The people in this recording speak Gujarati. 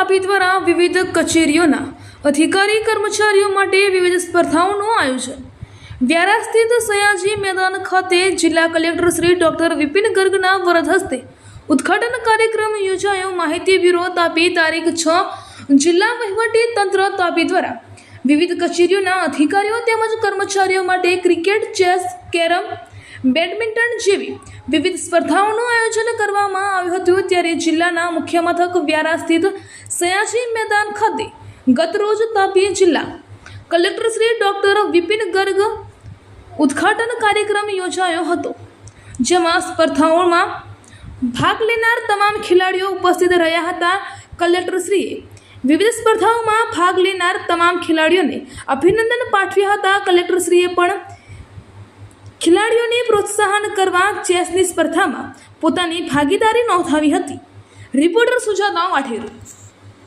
તાપી દ્વારા વિવિધ કચેરીઓના અધિકારી કર્મચારીઓ માટે વિવિધ સ્પર્ધાઓનું આયોજન વ્યારા સ્થિત સયાજી મેદાન ખાતે જિલ્લા કલેક્ટર શ્રી ડોક્ટર વિપિન ગર્ગના વરદ હસ્તે ઉદ્ઘાટન કાર્યક્રમ યોજાયો। માહિતી બ્યુરો તાપી તારીખ 6 જિલ્લા વહીવટી તંત્ર તાપી દ્વારા વિવિધ કચેરીઓના અધિકારીઓ તેમજ કર્મચારીઓ માટે ક્રિકેટ, ચેસ, કેરમ, બેડમિન્ટન જેવી વિવિધ સ્પર્ધાઓનું આયોજન કરવામાં આવ્યું હતું। ત્યારે જિલ્લાના મુખ્ય મથક વ્યારા સ્થિત સયાજી મેદાન ખાતે ગતરોજ તાપી જિલ્લા કલેક્ટર શ્રી ડોક્ટર વિપિન ગર્ગ ઉદ્ઘાટન કાર્યક્રમ યોજાયો હતો, જેમાં સ્પર્ધાઓમાં ભાગ લેનાર તમામ ખેલાડીઓ ઉપસ્થિત રહ્યા હતા। કલેક્ટરશ્રીએ વિવિધ સ્પર્ધાઓમાં ભાગ લેનાર તમામ ખેલાડીઓને અભિનંદન પાઠવ્યા હતા। કલેક્ટરશ્રીએ પણ ખેલાડીઓને પ્રોત્સાહન કરવા ચેસની સ્પર્ધામાં પોતાની ભાગીદારી નોંધાવી હતી। રિપોર્ટર સુજાતા વાઢેર।